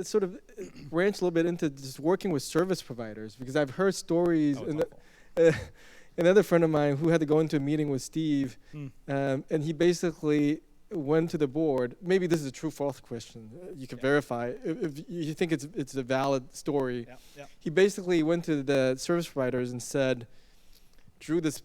sort of branch a little bit into just working with service providers, because I've heard stories. Oh, it's And awful. another friend of mine who had to go into a meeting with Steve, Hmm. and he basically went to the board. Maybe this is a true false question. You can Yeah. verify if you think it's a valid story. Yeah, yeah. He basically went to the service providers and said, drew this,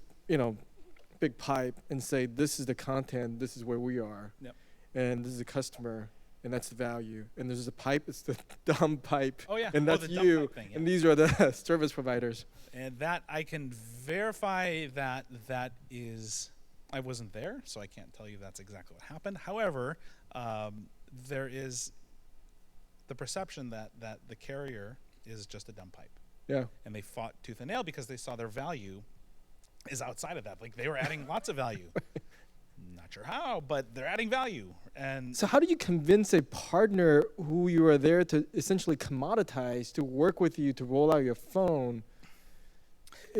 big pipe and say, this is the content, this is where we are, Yep. and this is the customer, and that's the value. And there's a pipe, it's the dumb pipe, Oh yeah. and Oh, that's the dump you, pipe thing, yeah. and these are the service providers. And that I can verify that is, I wasn't there, so I can't tell you that's exactly what happened. However, there is the perception that the carrier is just a dumb pipe. Yeah. And they fought tooth and nail because they saw their value is outside of that. Like they were adding lots of value. Not sure how, but they're adding value. And So how do you convince a partner who you are there to essentially commoditize to work with you to roll out your phone?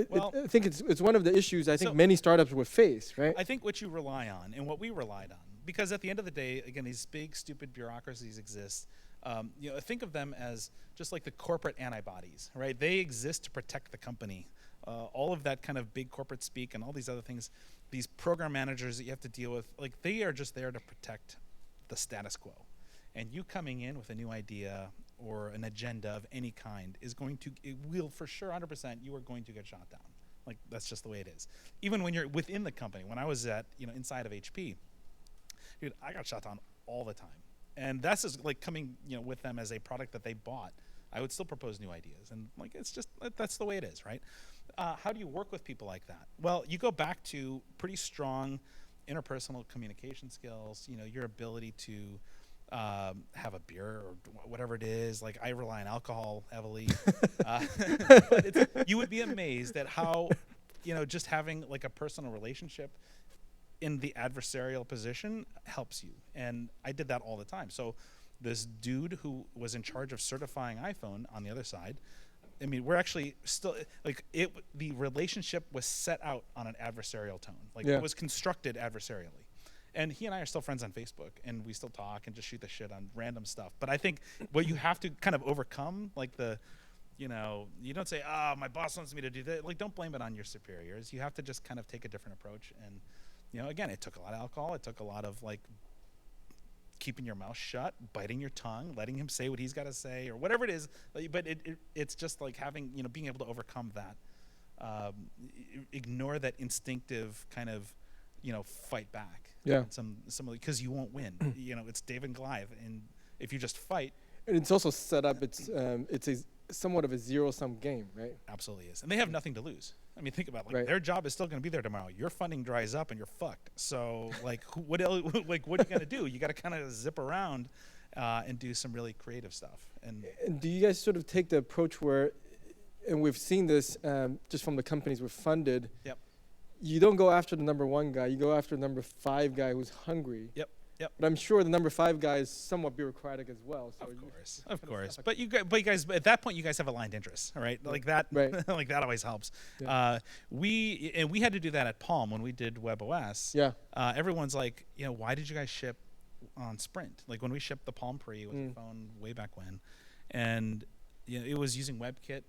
Well, I think it's one of the issues I think so- many startups would face, right? I think what you rely on and what we relied on, because at the end of the day, again, these big, stupid bureaucracies exist. Think of them as just like the corporate antibodies, right? They exist to protect the company. All of that kind of big corporate speak and all these other things, these program managers that you have to deal with, like they are just there to protect the status quo. And you coming in with a new idea or an agenda of any kind it will for sure 100% you are going to get shot down. Like that's just the way it is. Even when you're within the company. When I was at, inside of HP, dude, I got shot down all the time. And that's just like coming, with them as a product that they bought. I would still propose new ideas. And like, it's just, that's the way it is, right? How do you work with people like that? Well, you go back to pretty strong interpersonal communication skills, your ability to have a beer or whatever it is. Like I rely on alcohol heavily. But you would be amazed at how, just having like a personal relationship in the adversarial position helps you. And I did that all the time. So this dude who was in charge of certifying iPhone on the other side, I mean, we're actually still the relationship was set out on an adversarial tone. Like Yeah. it was constructed adversarially. And he and I are still friends on Facebook, and we still talk and just shoot the shit on random stuff. But I think what you have to kind of overcome, like you don't say, my boss wants me to do that. Like, don't blame it on your superiors. You have to just kind of take a different approach. And, again, it took a lot of alcohol. It took a lot of, like, keeping your mouth shut, biting your tongue, letting him say what he's got to say or whatever it is. But it's just like having, being able to overcome that. Ignore that instinctive kind of, fight back. Yeah. Because you won't win. It's David and Goliath. And if you just fight. And it's also set up, it's a somewhat of a zero-sum game, right? Absolutely is. And they have nothing to lose. I mean, think about it. Like, Right. their job is still going to be there tomorrow. Your funding dries up and you're fucked. So, like, what are you going to do? You got to kind of zip around and do some really creative stuff. And Do you guys sort of take the approach where, and we've seen this just from the companies we've funded, Yep. you don't go after the number one guy, you go after the number 5 guy who's hungry. Yep. But I'm sure the number 5 guy is somewot bureaucratic as well. So Of course. But you guys, at that point, you guys have aligned interests, all right? Like that, Right. like that always helps. Yeah. We had to do that at Palm when we did webOS. Yeah. Everyone's like, why did you guys ship on Sprint? Like when we shipped the Palm Pre with the phone way back when, and it was using WebKit,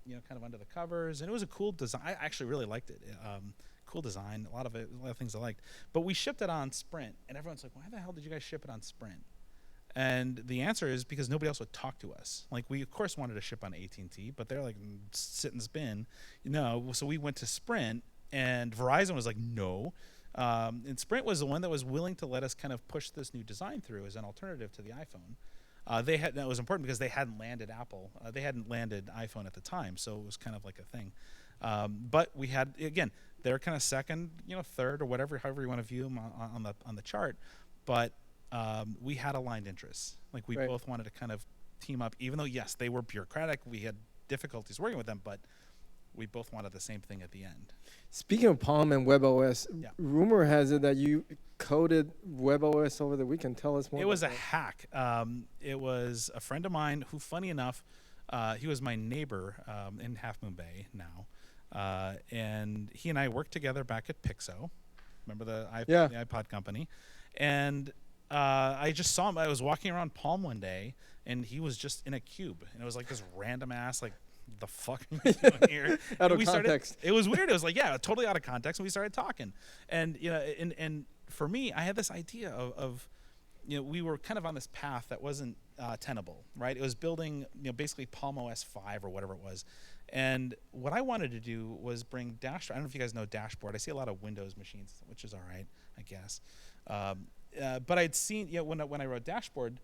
kind of under the covers, and it was a cool design. I actually really liked it. Cool design, a lot of things I liked. But we shipped it on Sprint, and everyone's like, why the hell did you guys ship it on Sprint? And the answer is because nobody else would talk to us. Like, we of course wanted to ship on AT&T, but they're like, sit and spin, so we went to Sprint, and Verizon was like, no. And Sprint was the one that was willing to let us kind of push this new design through as an alternative to the iPhone. That was important because they hadn't landed Apple. They hadn't landed iPhone at the time, so it was kind of like a thing. But we had, again, they're kind of second, third, or however you want to view them on the chart. But we had aligned interests. Like we Right. both wanted to kind of team up, even though yes, they were bureaucratic. We had difficulties working with them, but we both wanted the same thing at the end. Speaking of Palm and WebOS, Yeah. rumor has it that you coded WebOS over the weekend. Tell us more. It was a about hack. It was a friend of mine who, funny enough, he was my neighbor in Half Moon Bay now. And he and I worked together back at Pixo. Remember the Yeah. the iPod company? And I just saw him. I was walking around Palm one day, and he was just in a cube, and it was like this random ass like, the fuck are you doing here? Out of we context. Started, it was weird. It was like, yeah, totally out of context. And we started talking, and and for me, I had this idea of we were kind of on this path that wasn't tenable, right? It was building, basically Palm OS 5 or whatever it was. And what I wanted to do was bring Dashboard. I don't know if you guys know Dashboard. I see a lot of Windows machines, which is all right, I guess. But I'd seen, when I wrote Dashboard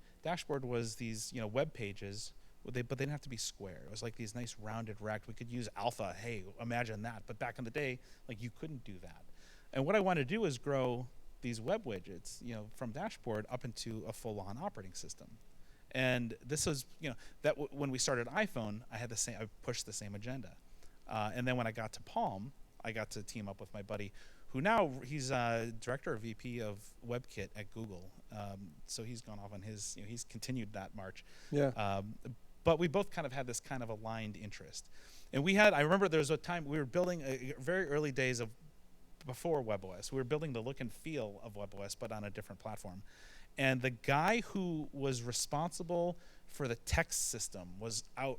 was these, web pages, but they didn't have to be square. It was like these nice rounded rect. We could use alpha. Hey, imagine that. But back in the day, like you couldn't do that. And what I wanted to do is grow these web widgets, from Dashboard up into a full-on operating system. And this was, when we started iPhone, I pushed the same agenda. And then when I got to Palm, I got to team up with my buddy, who now he's director or VP of WebKit at Google. So he's gone off on his, he's continued that march. Yeah. But we both kind of had this kind of aligned interest. And I remember there was a time we were building very early days of before webOS. We were building the look and feel of webOS, but on a different platform. And the guy who was responsible for the text system was out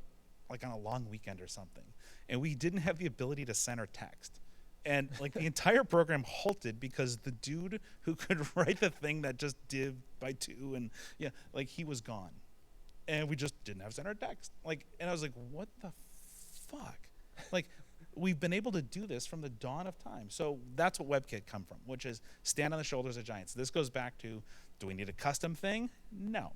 like on a long weekend or something. And we didn't have the ability to center text. And like the entire program halted because the dude who could write the thing that just div by 2 and like he was gone. And we just didn't have center text. And I was like, what the fuck? Like, we've been able to do this from the dawn of time. So that's what WebKit come from, which is stand on the shoulders of giants. This goes back to, do we need a custom thing? No.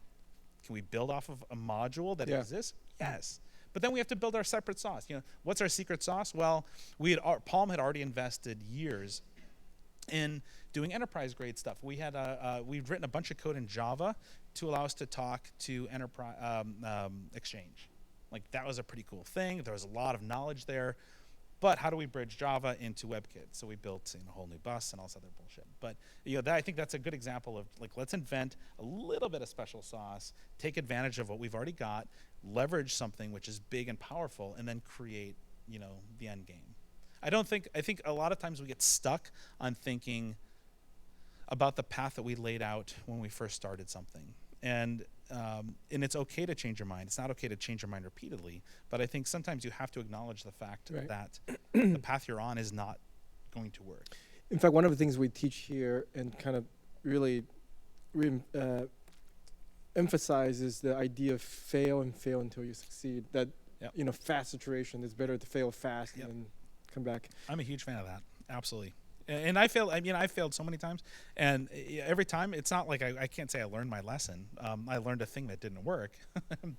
Can we build off of a module that exists? Yes. But then we have to build our separate sauce. What's our secret sauce? Well, Palm had already invested years in doing enterprise grade stuff. We'd written a bunch of code in Java to allow us to talk to enterprise Exchange. Like that was a pretty cool thing. There was a lot of knowledge there. But how do we bridge Java into WebKit? So we built a whole new bus and all this other bullshit. But I think that's a good example of like, let's invent a little bit of special sauce, take advantage of what we've already got, leverage something which is big and powerful, and then create the end game. I think a lot of times we get stuck on thinking about the path that we laid out when we first started something. And it's okay to change your mind. It's not okay to change your mind repeatedly. But I think sometimes you have to acknowledge the fact that the path you're on is not going to work. In fact, one of the things we teach here and kind of really emphasize is the idea of fail until you succeed. That fast iteration is better to fail fast and come back. I'm a huge fan of that. Absolutely. And I failed. I failed so many times, and every time it's not like I can't say I learned my lesson. I learned a thing that didn't work,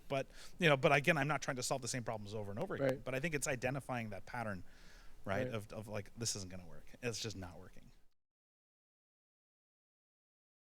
but again, I'm not trying to solve the same problems over and over again. But I think it's identifying that pattern, right? Of like, this isn't going to work. It's just not working.